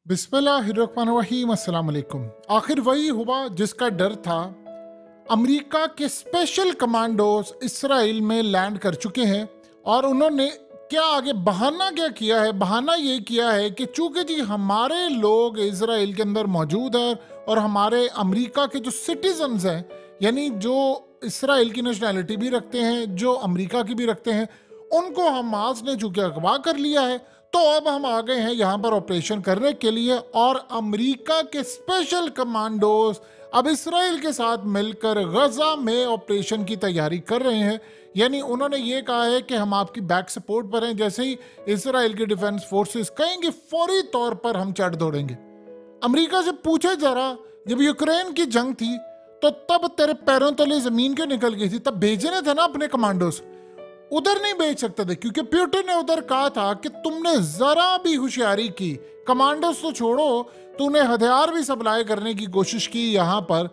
बिस्मिल्लाहिर्रहमानिर्रहीम अस्सलाम वालेकुम। आखिर वही हुआ जिसका डर था। अमेरिका के स्पेशल कमांडोज इसराइल में लैंड कर चुके हैं और उन्होंने क्या आगे बहाना क्या किया है? बहाना ये किया है कि चूंकि जी हमारे लोग इसराइल के अंदर मौजूद हैं और हमारे अमेरिका के जो सिटीजन्स हैं, यानी जो इसराइल की नेशनैलिटी भी रखते हैं, जो अमेरिका की भी रखते हैं, उनको हमास ने चूंकि अगवा कर लिया है, तो अब हम आ गए हैं यहाँ पर ऑपरेशन करने के लिए। और अमेरिका के स्पेशल कमांडोज अब इसराइल के साथ मिलकर गजा में ऑपरेशन की तैयारी कर रहे हैं। यानी उन्होंने ये कहा है कि हम आपकी बैक सपोर्ट पर हैं, जैसे ही इसराइल की डिफेंस फोर्सेस कहेंगे फौरी तौर पर हम चढ़ दौड़ेंगे। अमेरिका से पूछे जरा, जब यूक्रेन की जंग थी तो तब तेरे पैरों तले जमीन क्यों निकल गई थी? तब भेजने थे ना अपने कमांडोज, उधर नहीं भेज सकते थे क्योंकि पुतिन ने उधर कहा था कि तुमने जरा भी होशियारी की, कमांडोज तो छोड़ो, तूने हथियार भी सप्लाई करने की कोशिश की यहाँ पर,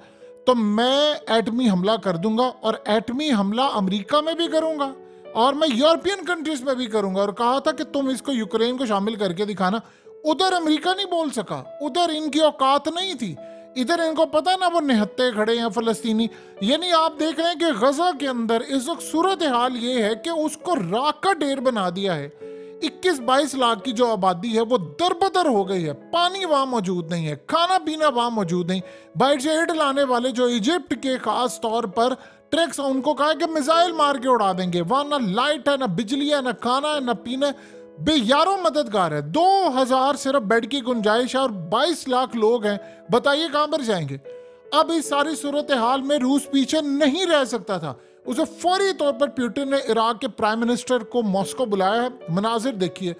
तो मैं एटमी हमला कर दूंगा और एटमी हमला अमेरिका में भी करूंगा और मैं यूरोपियन कंट्रीज में भी करूंगा। और कहा था कि तुम इसको यूक्रेन को शामिल करके दिखाना। उधर अमेरिका नहीं बोल सका, उधर इनकी औकात नहीं थी। इधर इनको पता ना वो निहत्ते खड़े हैं फलस्तीनी। यानी आप देख रहे हैं कि गजा के अंदर इस वक्त सूरत हाल ये है कि उसको राख का ढेर बना दिया है। 21-22 लाख की जो आबादी है वो दरबदर हो गई है। पानी वहां मौजूद नहीं है, खाना पीना वहां मौजूद नहीं। बाहर से एड लाने वाले जो इजिप्ट के खास तौर पर ट्रक्स, उनको कहा कि मिसाइल मार के उड़ा देंगे। वहां ना लाइट है, ना बिजली है, ना खाना है, ना पीना है। बेयारों मददगार है। 2000 सिर्फ बेड की गुंजाइश है और 22 लाख लोग हैं। बताइए कहां पर जाएंगे? अब इस सारी सूरत हाल में रूस पीछे नहीं रह सकता था। उसे फौरी तौर पर पुतिन ने इराक के प्राइम मिनिस्टर को मॉस्को बुलाया है। मनाजिर देखिए,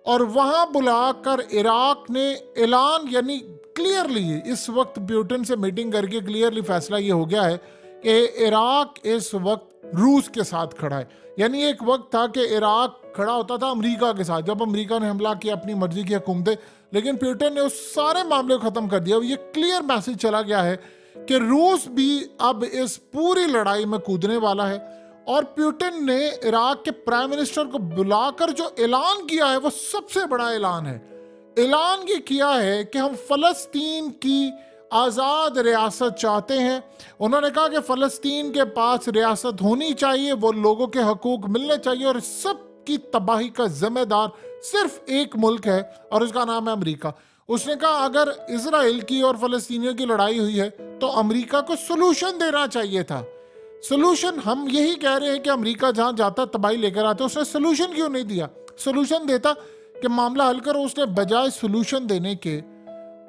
और वहां बुलाकर इराक ने ऐलान, यानी क्लियरली इस वक्त पुतिन से मीटिंग करके क्लियरली फैसला ये हो गया है कि इराक इस वक्त रूस के साथ खड़ा है। यानी एक वक्त था कि इराक खड़ा होता था अमेरिका के साथ, जब अमेरिका ने हमला किया, अपनी मर्जी की हुकूमतें, लेकिन पुतिन ने उस सारे मामले को खत्म कर दिया। ये क्लियर मैसेज चला गया है कि रूस भी अब इस पूरी लड़ाई में कूदने वाला है। और पुतिन ने इराक के प्राइम मिनिस्टर को बुलाकर जो ऐलान किया है वो सबसे बड़ा ऐलान है। ऐलान ये किया है कि हम फलस्तीन की आज़ाद रियासत चाहते हैं। उन्होंने कहा कि फ़लस्तीन के पास रियासत होनी चाहिए, वो लोगों के हकूक मिलने चाहिए, और सब की तबाही का जिम्मेदार सिर्फ एक मुल्क है और उसका नाम है अमेरिका। उसने कहा अगर इजराइल की और फ़लस्तीनियों की लड़ाई हुई है तो अमेरिका को सोल्यूशन देना चाहिए था। सोल्यूशन हम यही कह रहे हैं कि अमेरिका जहां जाता तबाही लेकर आता, उसने सोल्यूशन क्यों नहीं दिया? सोल्यूशन देता कि मामला हल करो। उसने बजाय सोल्यूशन देने के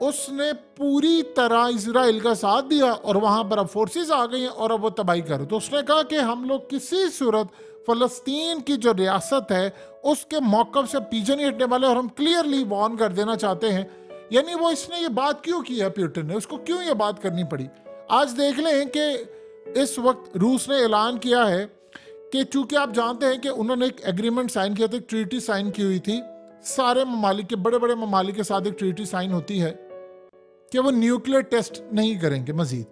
उसने पूरी तरह इजराइल का साथ दिया और वहां पर अब फोर्सेस आ गई हैं और अब वो तबाही करो। तो उसने कहा कि हम लोग किसी सूरत फलस्तीन की जो रियासत है उसके मौक़िफ़ से पीछे नहीं हटने वाले, और हम क्लियरली वार्न कर देना चाहते हैं। यानी वो इसने ये बात क्यों की है, पुतिन ने, उसको क्यों ये बात करनी पड़ी? आज देख लें कि इस वक्त रूस ने ऐलान किया है कि चूंकि आप जानते हैं कि उन्होंने एक एग्रीमेंट साइन किया था, एक ट्रीटी साइन की हुई थी, सारे ममालिक के, बड़े बड़े ममालिक के साथ एक ट्रीटी साइन होती है कि वो न्यूक्लियर टेस्ट नहीं करेंगे मजीद।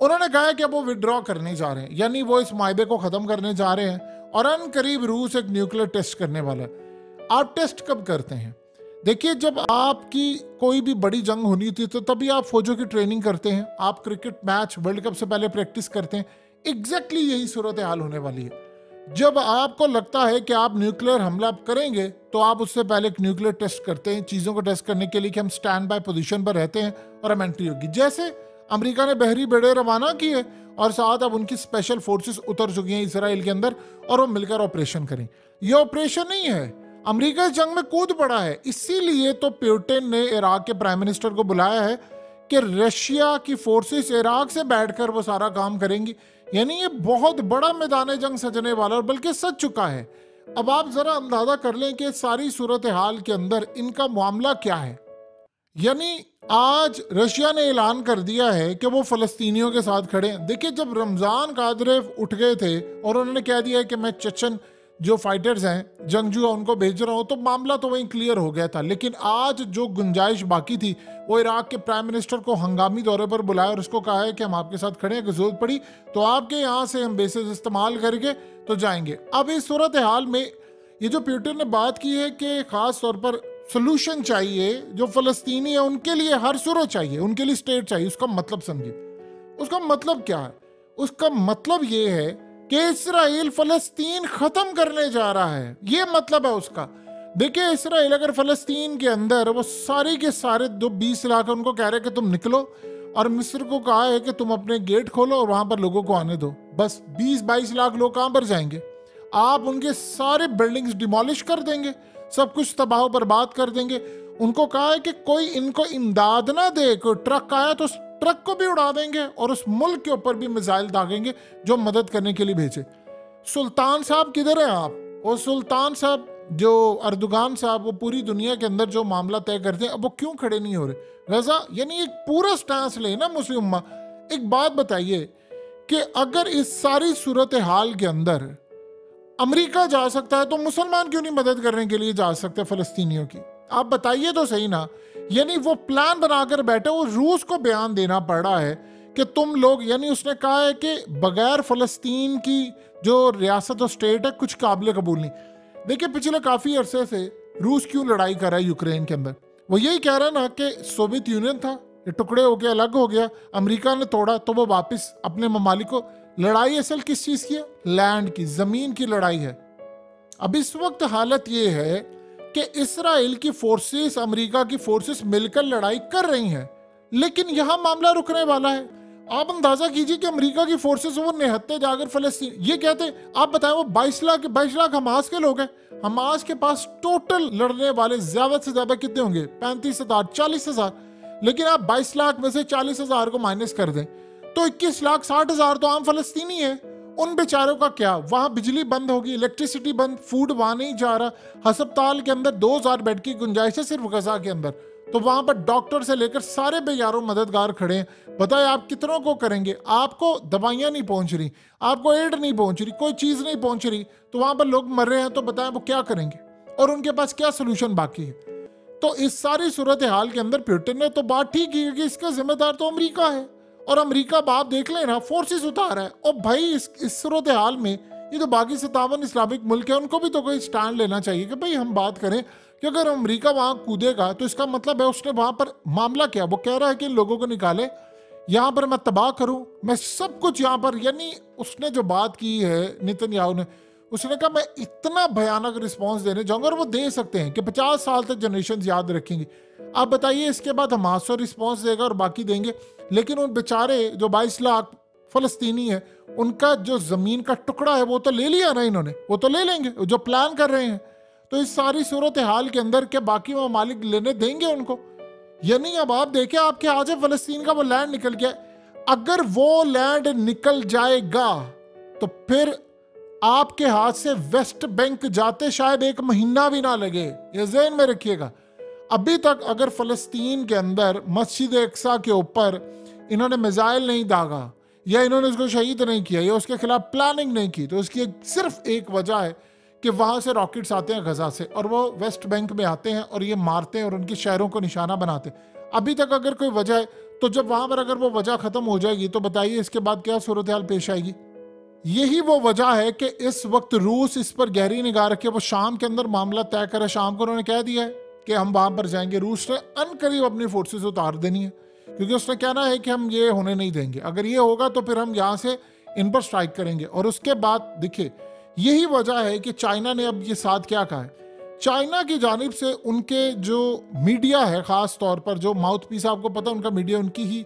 उन्होंने कहा है कि अब वो विड्रॉ करने जा रहे हैं, यानी वो इस मायदे को ख़त्म करने जा रहे हैं और अनकरीब रूस एक न्यूक्लियर टेस्ट करने वाला है। आप टेस्ट कब करते हैं? देखिए, जब आपकी कोई भी बड़ी जंग होनी थी तो तभी आप फौजों की ट्रेनिंग करते हैं, आप क्रिकेट मैच वर्ल्ड कप से पहले प्रैक्टिस करते हैं। एग्जैक्टली यही सूरत हाल होने वाली है। जब आपको लगता है कि आप न्यूक्लियर हमला करेंगे तो आप उससे पहले एक न्यूक्लियर टेस्ट करते हैं, चीज़ों को टेस्ट करने के लिए कि हम स्टैंड बाय पोजीशन पर रहते हैं और हम एंट्री होगी। जैसे अमेरिका ने बहरी बेड़े रवाना किए और साथ अब उनकी स्पेशल फोर्सेस उतर चुकी हैं इसराइल के अंदर और वो मिलकर ऑपरेशन करें। ये ऑपरेशन नहीं है, अमेरिका इस जंग में कूद पड़ा है। इसीलिए तो पुतिन ने इराक के प्राइम मिनिस्टर को बुलाया है कि रशिया की फोर्सेस इराक से बैठकर वो सारा काम करेंगी। यानी ये बहुत बड़ा मैदान जंग सजने वाला, और बल्कि सज चुका है। अब आप जरा अंदाजा कर लें कि सारी सूरत हाल के अंदर इनका मामला क्या है। यानी आज रशिया ने ऐलान कर दिया है कि वो फलस्तीनियों के साथ खड़े हैं। देखिए, जब रमजान कादरेव उठ गए थे और उन्होंने कह दिया कि मैं चेचन जो फाइटर्स हैं, जंगजू है, उनको भेज रहा हूं, तो मामला तो वहीं क्लियर हो गया था। लेकिन आज जो गुंजाइश बाकी थी, वो इराक के प्राइम मिनिस्टर को हंगामी दौरे पर बुलाया और उसको कहा है कि हम आपके साथ खड़े हैं, अगर जरूरत पड़ी तो आपके यहाँ से हम बेसिस इस्तेमाल करके तो जाएंगे। अब इस सूरत हाल में ये जो पुतिन ने बात की है कि खास तौर पर सोल्यूशन चाहिए, जो फलस्तीनी है उनके लिए हर सूरत चाहिए, उनके लिए स्टेट चाहिए। उसका मतलब समझिए, उसका मतलब क्या है? उसका मतलब ये है कि इस्राएल फलस्तीन खत्म करने जा रहा है, ये मतलब है उसका। देखिए, इस्राएल अगर फलस्तीन के अंदर वो सारे के सारे जो 20 लाख है उनको कह रहे हैं कि तुम निकलो, और मिस्र को कहा है कि तुम अपने गेट खोलो और वहां पर लोगों को आने दो, बस 20-22 लाख लोग कहां पर जाएंगे? आप उनके सारे बिल्डिंग्स डिमोलिश कर देंगे, सब कुछ तबाह बर्बाद कर देंगे। उनको कहा है कि कोई इनको इमदाद ना दे, कोई ट्रक आया तो उस ट्रक को भी उड़ा देंगे और उस मुल्क के ऊपर भी मिसाइल दागेंगे जो मदद करने के लिए भेजे। सुल्तान साहब किधर हैं आप? वो सुल्तान साहब जो अर्दुगान साहब, वो पूरी दुनिया के अंदर जो मामला तय करते हैं, अब वो क्यों खड़े नहीं हो रहे? रजा यानी एक पूरा स्टांस ले ना मुस्लिम उम्मा। एक बात बताइए कि अगर इस सारी सूरत हाल के अंदर अमेरिका जा सकता है तो मुसलमान क्यों नहीं मदद करने के लिए जा सकते फलस्तीनियों की? आप बताइए तो सही ना। यानी वो प्लान बनाकर बैठे, वो रूस को बयान देना पड़ रहा है कि तुम लोग, यानी उसने कहा है कि बगैर फलस्तीन की जो रियासत और स्टेट है कुछ काबिल कबूल नहीं। देखिए, पिछले काफी अरसे से रूस क्यों लड़ाई कर रहा है यूक्रेन के अंदर? वो यही कह रहा है ना कि सोवियत यूनियन था, ये टुकड़े हो गया, अलग हो गया, अमेरिका ने तोड़ा तो वो वापस अपने ममालिक को। लड़ाई असल किस चीज की है? लैंड की, जमीन की लड़ाई है। अब इस वक्त हालत ये है कि इसराइल की फोर्सेस, अमेरिका की फोर्सेस मिलकर लड़ाई कर रही हैं, लेकिन यहां मामला रुकने वाला है। आप अंदाजा कीजिए कि अमेरिका की फोर्सेस वो निहत्ते जाकर फलस्तीन, ये कहते, आप बताएं, वो 22 लाख हमास के लोग हैं। हमास के पास टोटल लड़ने वाले ज्यादा से ज्यादा कितने होंगे? 35,000, 40,000। लेकिन आप 22 लाख में से 40,000 को माइनस कर दें तो 21,60,000 तो आम फलस्तीनी है। उन बेचारों का क्या? वहां बिजली बंद होगी, इलेक्ट्रिसिटी बंद, फूड वहां नहीं जा रहा। अस्पताल के अंदर 2,000 बेड की गुंजाइश है सिर्फ गजा के अंदर, तो वहां पर डॉक्टर से लेकर सारे बेयारों मददगार खड़े हैं। बताए आप कितनों को करेंगे? आपको दवाइयां नहीं पहुंच रही, आपको एड नहीं पहुंच रही, कोई चीज नहीं पहुंच रही, तो वहां पर लोग मर रहे हैं। तो बताएं वो क्या करेंगे और उनके पास क्या सोल्यूशन बाकी है? तो इस सारी सूरत हाल के अंदर पुतिन ने तो बात ठीक की कि इसका जिम्मेदार तो अमेरिका है, और अमेरिका बाप देख लेना फोर्सेस उतारा है। और भाई इस सूरत हाल में ये तो बाकी 57 इस्लामिक मुल्क है, उनको भी तो कोई स्टैंड लेना चाहिए कि भाई हम बात करें कि अगर अमेरिका वहां कूदेगा तो इसका मतलब है उसने वहां पर मामला क्या? वो कह रहा है कि इन लोगों को निकाले, यहां पर मैं तबाह करूं, मैं सब कुछ यहां पर। यानी उसने जो बात की है नेतन्याहू ने, उसने कहा मैं इतना भयानक रिस्पांस देने जाऊंगा, और वो दे सकते हैं कि 50 साल तक जनरेशन याद रखेंगी। आप बताइए इसके बाद हमास को रिस्पॉन्स देगा और बाकी देंगे, लेकिन उन बेचारे जो 22 लाख फलस्तीनी है, उनका जो जमीन का टुकड़ा है वो तो ले लिया ना इन्होंने, वो तो ले लेंगे जो प्लान कर रहे हैं। तो इस सारी सूरत हाल के अंदर क्या बाकी ममालिक लेने देंगे उनको? यानी अब आप देखें, आपके आज फलस्तीन का वो लैंड निकल गया। अगर वो लैंड निकल जाएगा तो फिर आपके हाथ से वेस्ट बैंक जाते शायद 1 महीना भी ना लगे, ये ज़हन में रखिएगा। अभी तक अगर फलस्तीन के अंदर मस्जिद अक्सा के ऊपर इन्होंने मिसाइल नहीं दागा, या इन्होंने उसको शहीद नहीं किया, या उसके खिलाफ प्लानिंग नहीं की, तो उसकी सिर्फ एक वजह है कि वहां से रॉकेट्स आते हैं गजा से, और वो वेस्ट बैंक में आते हैं और ये मारते हैं और उनके शहरों को निशाना बनाते हैं। अभी तक अगर कोई वजह है, तो जब वहां पर अगर वो वजह खत्म हो जाएगी तो बताइए इसके बाद क्या सूरत हाल पेश आएगी? यही वो वजह है कि इस वक्त रूस इस पर गहरी निगाह रखे, वो शाम के अंदर मामला तय करे। शाम को उन्होंने कह दिया है कि हम वहां पर जाएंगे। रूस ने अनकरीब अपनी फोर्सेस उतार देनी है, क्योंकि उसने कहना है कि हम ये होने नहीं देंगे। अगर ये होगा तो फिर हम यहाँ से इन पर स्ट्राइक करेंगे। और उसके बाद देखिए, यही वजह है कि चाइना ने अब ये साथ क्या कहा है। चाइना की जानिब से उनके जो मीडिया है, खास तौर पर जो माउथ पीस, आपको पता है उनका मीडिया, उनकी ही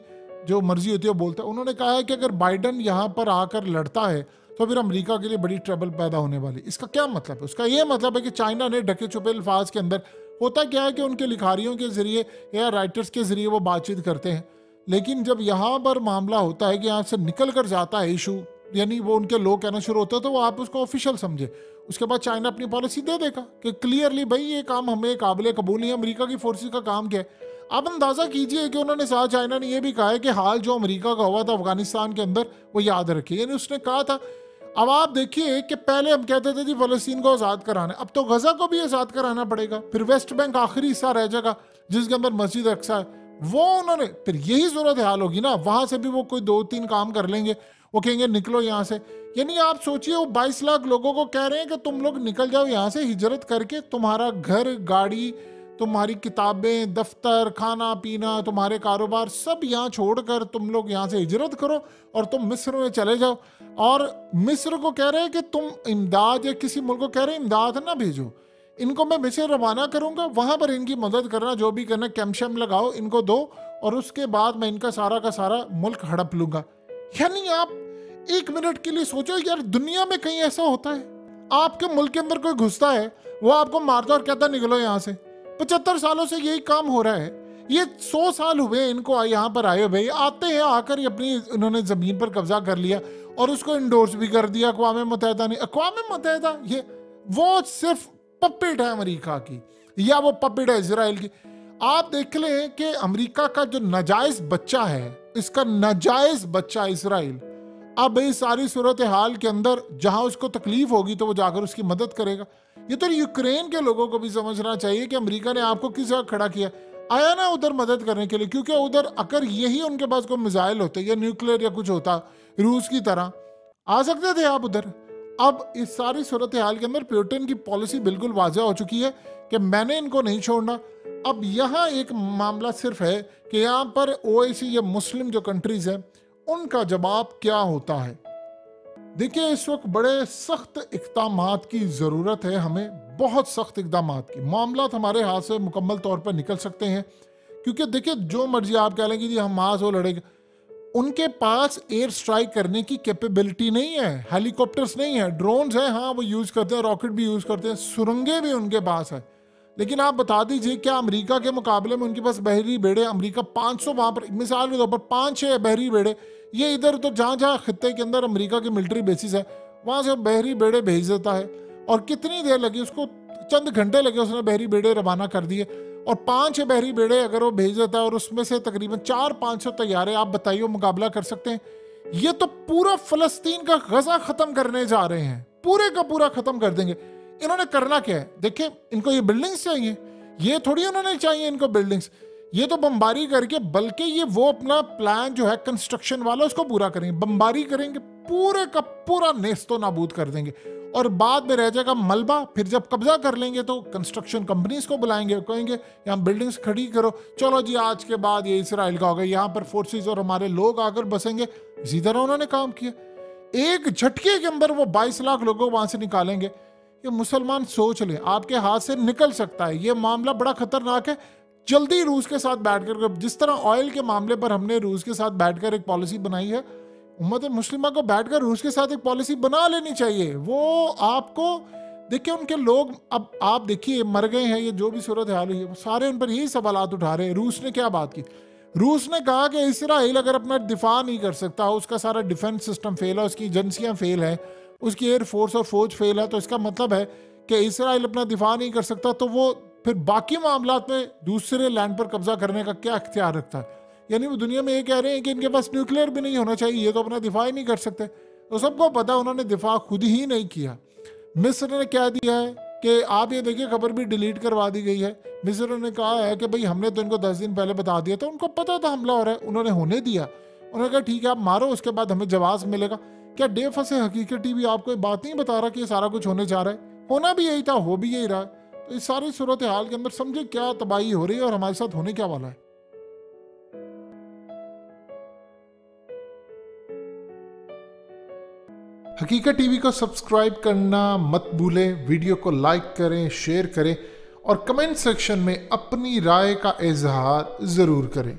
जो मर्जी होती है वो बोलता है। उन्होंने कहा है कि अगर बाइडन यहाँ पर आकर लड़ता है तो फिर अमेरिका के लिए बड़ी ट्रबल पैदा होने वाली। इसका क्या मतलब है? उसका ये मतलब है कि चाइना ने ढके छुपे अल्फाज के अंदर, होता क्या है कि उनके लिखारियों के जरिए या राइटर्स के जरिए वो बातचीत करते हैं, लेकिन जब यहाँ पर मामला होता है कि यहाँ से निकल कर जाता है इशू, यानी वो उनके लोग कहना शुरू होता है, तो वो आप उसको ऑफिशियल समझे। उसके बाद चाइना अपनी पॉलिसी दे देगा कि क्लियरली भाई ये काम हमें काबिल कबूल नहीं है, अमेरिका की फोर्सेस का काम क्या है। आप अंदाजा कीजिए कि उन्होंने साथ चाइना ने यह भी कहा है कि हाल जो अमेरिका का हुआ था अफगानिस्तान के अंदर वो याद रखिए। यानी उसने कहा था, अब आप देखिए कि पहले हम कहते थे जी फलस्तीन को आज़ाद कराना, अब तो गजा को भी आज़ाद कराना पड़ेगा। फिर वेस्ट बैंक आखिरी हिस्सा रह जाएगा जिसके अंदर मस्जिद अक्सा है, वो उन्होंने, फिर यही सूरत हाल होगी ना। वहां से भी वो कोई 2-3 काम कर लेंगे, वो कहेंगे निकलो यहाँ से। यानी आप सोचिए, वो 22 लाख लोगों को कह रहे हैं कि तुम लोग निकल जाओ यहाँ से, हिजरत करके तुम्हारा घर, गाड़ी, तुम्हारी किताबें, दफ्तर, खाना पीना, तुम्हारे कारोबार सब यहाँ छोड़कर तुम लोग यहाँ से हिजरत करो और तुम मिस्र में चले जाओ। और मिस्र को कह रहे हैं कि तुम इमदाद, या किसी मुल्क को कह रहे हैं इमदाद ना भेजो, इनको मैं मिस्र रवाना करूँगा, वहाँ पर इनकी मदद करना, जो भी करना, कैम्प शैम्प लगाओ, इनको दो, और उसके बाद मैं इनका सारा का सारा मुल्क हड़प लूँगा। यानी आप एक मिनट के लिए सोचो यार, दुनिया में कहीं ऐसा होता है आपके मुल्क के अंदर कोई घुसता है, वो आपको मारता और कहता निकलो यहाँ से। 75 सालों से यही काम हो रहा है। ये 100 साल हुए इनको यहाँ पर आए हुए, आते हैं, आकर ही अपनी इन्होंने ज़मीन पर कब्जा कर लिया और उसको इंडोर्स भी कर दिया अक़वाम मुत्तहिदा ने। अक़वाम मुत्तहिदा ये वो सिर्फ पपेट है अमेरिका की, या वो पपेट है इजराइल की। आप देख लें कि अमेरिका का जो नाजायज बच्चा है, इसका नाजायज बच्चा इजराइल, अब इस सारी सूरत हाल के अंदर जहां उसको तकलीफ होगी तो वो जाकर उसकी मदद करेगा। ये तो यूक्रेन के लोगों को भी समझना चाहिए कि अमेरिका ने आपको किस जगह खड़ा किया, आया ना उधर मदद करने के लिए, क्योंकि उधर अगर यही उनके पास कोई मिसाइल होते या न्यूक्लियर या कुछ होता रूस की तरह, आ सकते थे आप उधर। अब इस सारी सूरत हाल के अंदर पुतिन की पॉलिसी बिल्कुल वाज़ेह हो चुकी है कि मैंने इनको नहीं छोड़ना। अब यहाँ एक मामला सिर्फ है कि यहाँ पर ओआईसी या मुस्लिम जो कंट्रीज हैं उनका जवाब क्या होता है। देखिए, इस वक्त बड़े सख्त इक़दामात की ज़रूरत है, हमें बहुत सख्त इक़दामात की। मामला हमारे हाथ से मुकम्मल तौर पर निकल सकते हैं, क्योंकि देखिए जो मर्जी आप कह लेंगे जी हमास वो लड़ेगा, उनके पास एयर स्ट्राइक करने की कैपेबिलिटी नहीं है, हेलीकॉप्टर्स नहीं है, ड्रोन्स हैं, हाँ वो यूज़ करते हैं, रॉकेट भी यूज़ करते हैं, सुरंगें भी उनके पास है। लेकिन आप बता दीजिए क्या अमेरिका के मुकाबले में उनके पास बहरी बेड़े, अमेरिका 500 वहाँ पर मिसाल के तौर पर 5-6 बहरी बेड़े, ये इधर तो जहाँ जहाँ खित्ते के अंदर अमेरिका की मिलिट्री बेसिस है वहाँ से बहरी बेड़े भेज देता है। और कितनी देर लगी उसको, चंद घंटे लगे, उसने बहरी बेड़े रवाना कर दिए। और 5-6 बहरी बेड़े अगर वो भेज देता है और उसमें से तकरीबन 400-500 तैयारे, आप बताइए मुकाबला कर सकते हैं? ये तो पूरा फ़लस्तीन का गजा ख़त्म करने जा रहे हैं, पूरे का पूरा ख़त्म कर देंगे। इन्होंने करना क्या है? देखिए, इनको ये बिल्डिंग्स चाहिए, ये थोड़ी उन्होंने चाहिए इनको बिल्डिंग्स, ये तो बमबारी करके, बल्कि ये वो अपना प्लान जो है कंस्ट्रक्शन वाला उसको पूरा करेंगे, बमबारी करेंगे, पूरे का पूरा नेस्तो नाबूद कर देंगे और बाद में रह जाएगा मलबा। फिर जब कब्जा कर लेंगे तो कंस्ट्रक्शन कंपनीज को बुलाएंगे, कहेंगे यहाँ बिल्डिंग्स खड़ी करो, चलो जी आज के बाद ये इसराइल का होगा, यहाँ पर फोर्सेस और हमारे लोग आकर बसेंगे। इसी तरह उन्होंने काम किया, एक झटके के अंदर वो 22 लाख लोगों को वहां से निकालेंगे। ये मुसलमान सोच लें, आपके हाथ से निकल सकता है, ये मामला बड़ा खतरनाक है। जल्दी रूस के साथ बैठकर, जिस तरह ऑयल के मामले पर हमने रूस के साथ बैठकर एक पॉलिसी बनाई है, उम्मत मुस्लिमा को बैठकर रूस के साथ एक पॉलिसी बना लेनी चाहिए। वो आपको देखिए, उनके लोग अब आप देखिए मर गए हैं, ये जो भी सूरत हाल हुई है वो सारे उन पर यही सवालात उठा रहे हैं। रूस ने क्या बात की? रूस ने कहा कि इसराइल अगर अपना दिफा नहीं कर सकता, उसका सारा डिफेंस सिस्टम फेल है, उसकी एजेंसियां फेल हैं, उसकी एयरफोर्स और फौज फेल है, तो इसका मतलब है कि इसराइल अपना दिफा नहीं कर सकता, तो वो फिर बाकी मामलात में दूसरे लैंड पर कब्जा करने का क्या इख्तियार रखता है? यानी वो दुनिया में ये कह रहे हैं कि इनके पास न्यूक्लियर भी नहीं होना चाहिए, ये तो अपना दिफा ही नहीं कर सकते। तो सबको पता उन्होंने दिफा खुद ही नहीं किया। मिस्र ने क्या दिया है कि आप ये देखिए, खबर भी डिलीट करवा दी गई है। मिस्र ने कहा है कि भाई हमने तो इनको 10 दिन पहले बता दिया था, उनको पता था हमला हो रहा है, उन्होंने होने दिया। उन्होंने कहा ठीक है आप मारो, उसके बाद हमें जवाब मिलेगा। क्या डे फसे हकीकत टीवी आपको ये बात नहीं बता रहा कि ये सारा कुछ होने जा रहा है? होना भी यही था, हो भी यही रहा है। तो इस सारी सूरत हाल के अंदर समझे क्या तबाही हो रही है और हमारे साथ होने क्या वाला है। हकीकत टीवी को सब्सक्राइब करना मत भूलें, वीडियो को लाइक करें, शेयर करें और कमेंट सेक्शन में अपनी राय का इजहार ज़रूर करें।